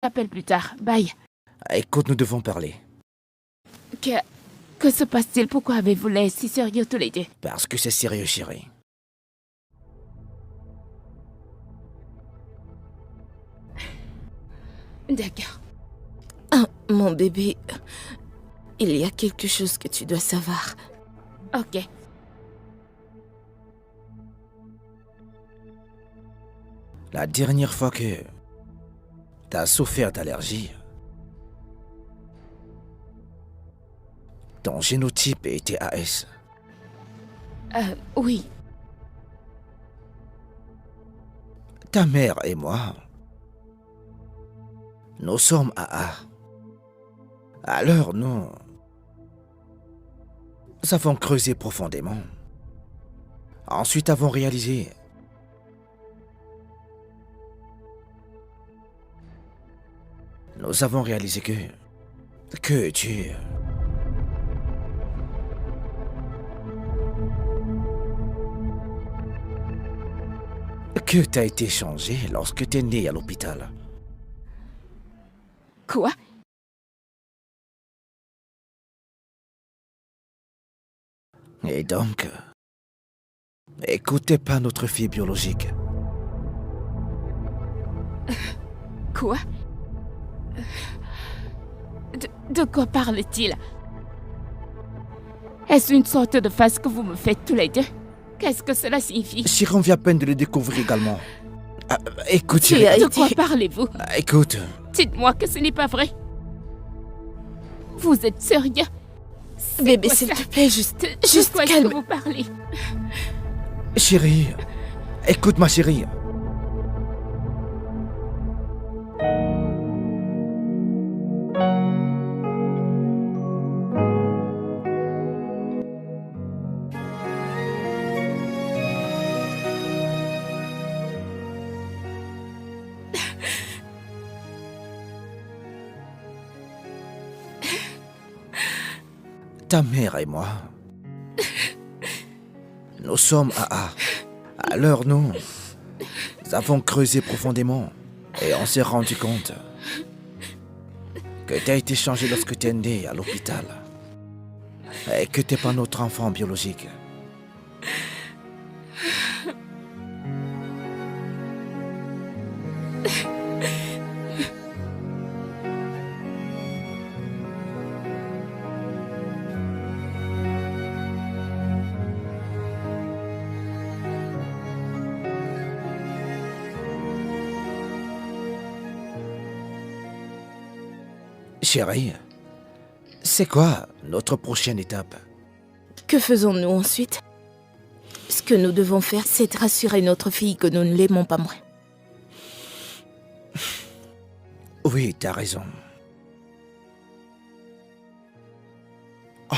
t'appelle plus tard. Bye. Écoute, nous devons parler. Que se passe-t-il? Pourquoi avez-vous l'air si sérieux tous les deux? Parce que c'est sérieux, chérie. D'accord. Ah, mon bébé, il y a quelque chose que tu dois savoir. Ok. La dernière fois que t'as souffert d'allergie, ton génotype était AS. Oui. Ta mère et moi, nous sommes AA. Alors nous avons creusé profondément. Ensuite avons réalisé que tu... que t'as été changé lorsque t'es né à l'hôpital. Quoi? Et donc, écoutez pas notre fille biologique. Quoi? De quoi parle-t-il? Est-ce une sorte de face que vous me faites tous les deux? Qu'est-ce que cela signifie? Chérie, on vient à peine de le découvrir également. Écoute, Tu chérie. as De été... quoi parlez-vous? Écoute, Dites-moi que ce n'est pas vrai. Vous êtes sérieux? Bébé, quoi s'il ça? te plaît, juste De quoi est-ce calme. que vous parlez? chérie. Écoute, ma chérie. Ta mère et moi, nous sommes AA. Alors nous avons creusé profondément et on s'est rendu compte que t'as été changé lorsque t'es né à l'hôpital et que t'es pas notre enfant biologique. Chérie, c'est quoi notre prochaine étape? Que faisons-nous ensuite? Ce que nous devons faire, c'est rassurer notre fille que nous ne l'aimons pas moins. Oui, t'as raison. Oh,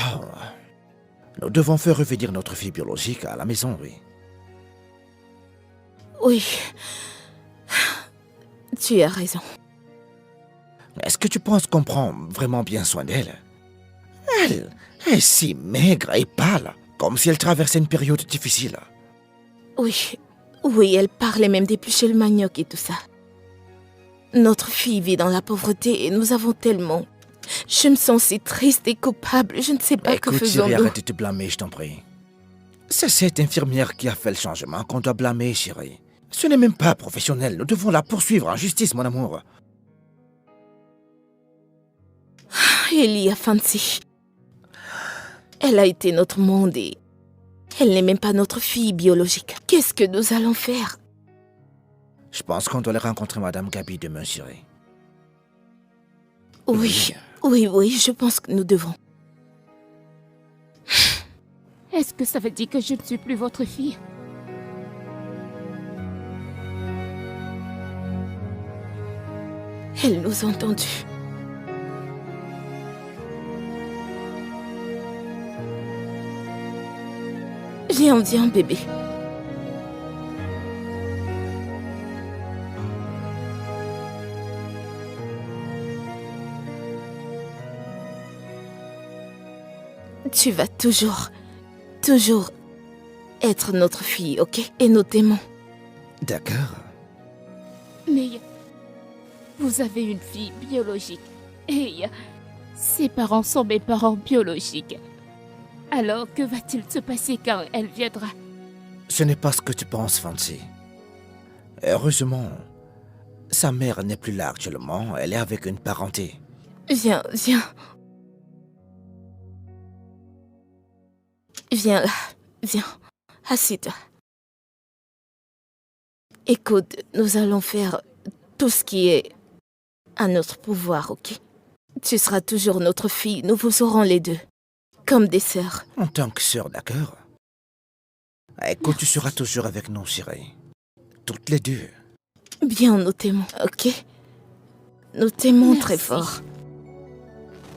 nous devons faire revenir notre fille biologique à la maison, oui. Oui. Tu as raison. Est-ce que tu penses qu'on prend vraiment bien soin d'elle? Elle est si maigre et pâle, comme si elle traversait une période difficile. Oui. Oui, elle parlait même d'éplucher le manioc et tout ça. Notre fille vit dans la pauvreté et nous avons tellement... Je me sens si triste et coupable. Je ne sais pas que Écoute, chérie, faisons-nous. arrête de te blâmer, je t'en prie. C'est cette infirmière qui a fait le changement qu'on doit blâmer, chérie. Ce n'est même pas professionnel. Nous devons la poursuivre en justice, mon amour. Il y a Fancy. Elle a été notre monde et... Elle n'est même pas notre fille biologique. Qu'est-ce que nous allons faire? Je pense qu'on doit aller rencontrer Madame Gabi demain, chérie. Oui, oui, je pense que nous devons. Est-ce que ça veut dire que je ne suis plus votre fille? Elle nous a entendus. Viens, bébé. Tu vas toujours être notre fille, ok? Et nous t'aimons. D'accord. Mais... Vous avez une fille biologique. Et ses parents sont mes parents biologiques. Alors, que va-t-il se passer quand elle viendra? Ce n'est pas ce que tu penses, Fancy. Heureusement, sa mère n'est plus là actuellement. Elle est avec une parenté. Viens. Viens là, viens. Assieds-toi. Écoute, nous allons faire tout ce qui est à notre pouvoir, ok? Tu seras toujours notre fille, nous vous aurons les deux. Comme des sœurs. En tant que sœur, d'accord? Écoute, tu seras toujours avec nous, chérie. Toutes les deux. Bien, nous t'aimons, ok? Nous t'aimons Merci. très fort.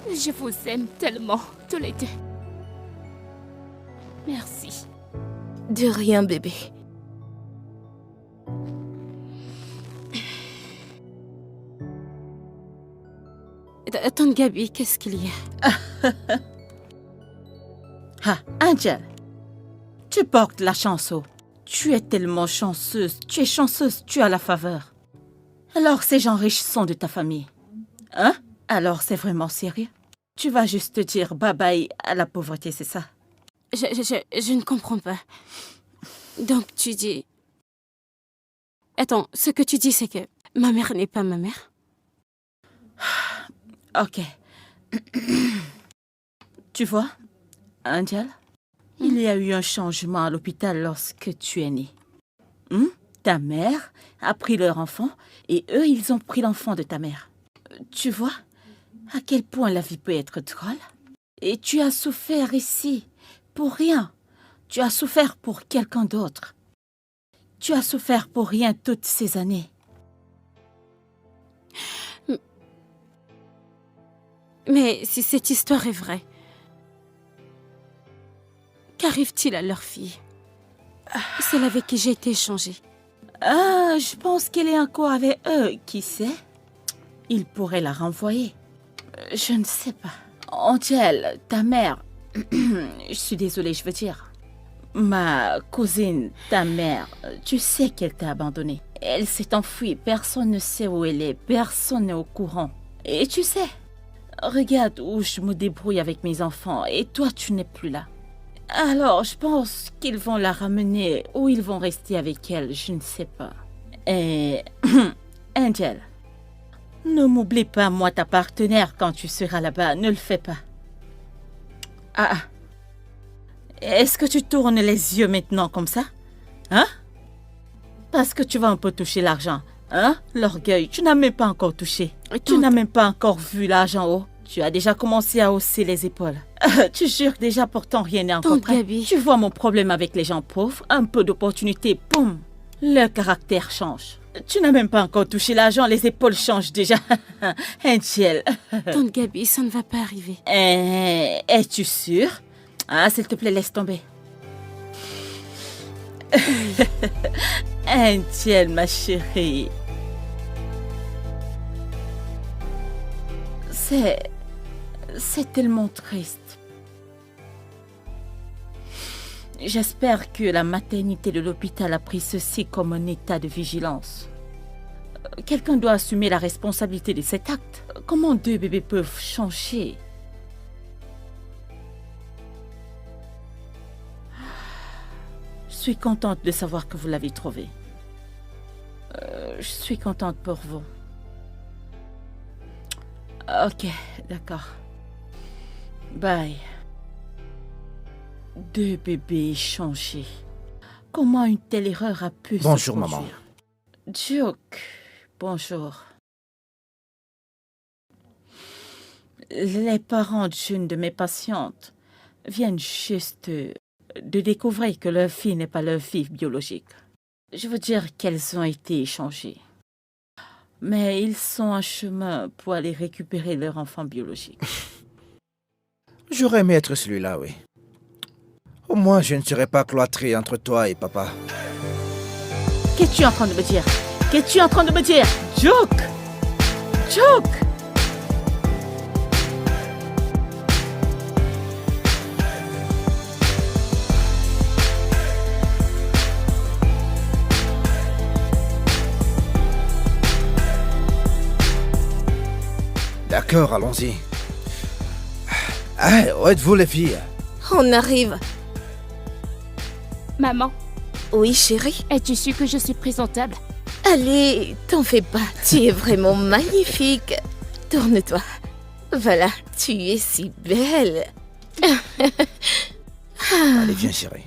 Je vous aime tellement, tous les deux. Merci. De rien, bébé. Tante Gabi, qu'est-ce qu'il y a? Ah, Angel, tu portes la chance. Tu es tellement chanceuse. Tu es chanceuse, tu as la faveur. Alors ces gens riches sont de ta famille. Hein? Alors c'est vraiment sérieux? Tu vas juste dire bye-bye à la pauvreté, c'est ça? Je ne comprends pas. Donc tu dis... Attends, ce que tu dis, c'est que ma mère n'est pas ma mère? Ok. Tu vois, Angel, il y a eu un changement à l'hôpital lorsque tu es née. Ta mère a pris leur enfant et eux, ils ont pris l'enfant de ta mère. Tu vois à quel point la vie peut être drôle? Et tu as souffert ici pour rien. Tu as souffert pour quelqu'un d'autre. Tu as souffert pour rien toutes ces années. Mais si cette histoire est vraie, qu'arrive-t-il à leur fille? Celle avec qui j'ai été échangée. Ah, je pense qu'elle est encore avec eux. Qui sait? Il pourrait la renvoyer. Je ne sais pas. Angel, ta mère... je suis désolée, je veux dire. Ma cousine, ta mère, tu sais qu'elle t'a abandonnée. Elle s'est enfuie. Personne ne sait où elle est. Personne n'est au courant. Et tu sais, regarde où je me débrouille avec mes enfants. Et toi, tu n'es plus là. Alors, je pense qu'ils vont la ramener ou ils vont rester avec elle, je ne sais pas. Et... Angel, ne m'oublie pas, moi, ta partenaire, quand tu seras là-bas. Ne le fais pas. Ah. Est-ce que tu tournes les yeux maintenant comme ça? Hein? Parce que tu vas un peu toucher l'argent. Hein? L'orgueil, tu n'as même pas encore touché. Tu n'as même pas encore vu l'argent haut. Tu as déjà commencé à hausser les épaules. Tu jures déjà, pourtant rien n'est encore prêt. Gabi. Tu vois mon problème avec les gens pauvres? Un peu d'opportunité, boum, leur caractère change. Tu n'as même pas encore touché l'argent, les épaules changent déjà. Angel. Tante Gabi, ça ne va pas arriver. Es-tu sûre? Ah, s'il te plaît, laisse tomber. Angel, ma chérie. C'est tellement triste. J'espère que la maternité de l'hôpital a pris ceci comme un état de vigilance. Quelqu'un doit assumer la responsabilité de cet acte. Comment deux bébés peuvent changer? Je suis contente de savoir que vous l'avez trouvé. Je suis contente pour vous. Ok, d'accord. Bye. Deux bébés échangés. Comment une telle erreur a pu Bonjour, se maman. produire? Duke, bonjour. Les parents d'une de mes patientes viennent juste de découvrir que leur fille n'est pas leur fille biologique. Je veux dire qu'elles ont été échangées. Mais ils sont en chemin pour aller récupérer leur enfant biologique. J'aurais aimé être celui-là, oui. Au moins, je ne serais pas cloîtré entre toi et papa. Qu'est-ce que tu es en train de me dire? Qu'est-ce que tu es en train de me dire? Duke! Duke! D'accord, allons-y. Ah, où êtes-vous les filles? On arrive. Maman, Oui, chérie. es-tu sûre que je suis présentable? Allez, t'en fais pas. Tu es vraiment magnifique. Tourne-toi. Voilà, tu es si belle. Allez, viens, chérie.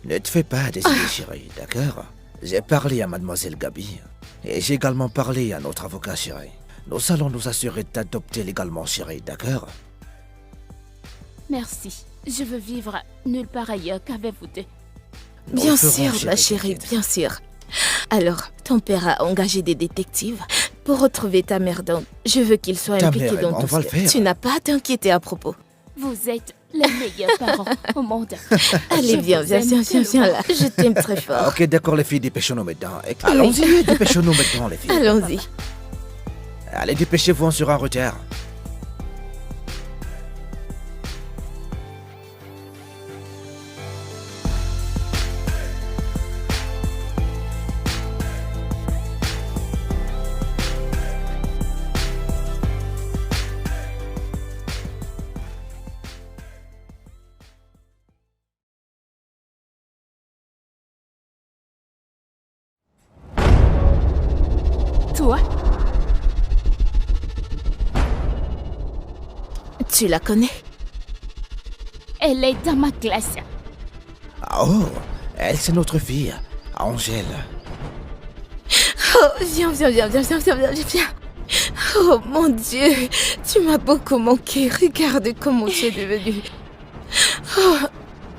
Ne te fais pas des idées, chérie, d'accord? J'ai parlé à mademoiselle Gabi. Et j'ai également parlé à notre avocat, chérie. Nous allons nous assurer d'adopter légalement, chérie, d'accord? Merci. Je veux vivre nulle part ailleurs qu'avec vous deux. Nous Bien le ferons, sûr, ma chérie, t'inquiète. bien sûr. Alors, ton père a engagé des détectives pour retrouver ta mère dans... Je veux qu'il soit Ta impliqué mère, dans on tout va le ça. faire. Tu n'as pas à t'inquiéter à propos. Vous êtes les meilleurs parents au monde. Allez, Je viens, vous viens, aime viens, viens, viens tellement. là. Je t'aime très Ah, fort. ok, d'accord, les filles, dépêchons-nous maintenant. Allons-y, dépêchons-nous maintenant, les filles. Allons-y. Allez, dépêchez-vous, on sera en retard. Toi, Tu la connais? elle est dans ma classe. Oh, elle, c'est notre fille, Angèle. Oh, viens, viens, viens, viens, viens, viens, viens, viens. Oh mon Dieu, tu m'as beaucoup manqué. Regarde comment tu es devenu. Oh,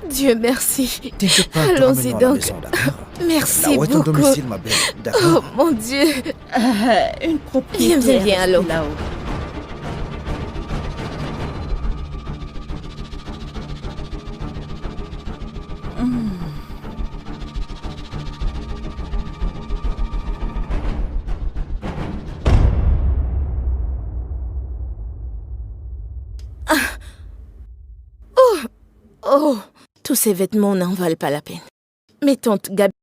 Dieu merci. T'inquiète pas, te Allons-y ramenons à la donc. maison, d'accord? Merci Là où est ton beaucoup. domicile, ma belle, Oh d'accord? mon Dieu. Une propriétaire. Viens, viens, viens, allô. là-haut. Oh, tous ces vêtements n'en valent pas la peine. Mais tante Gabi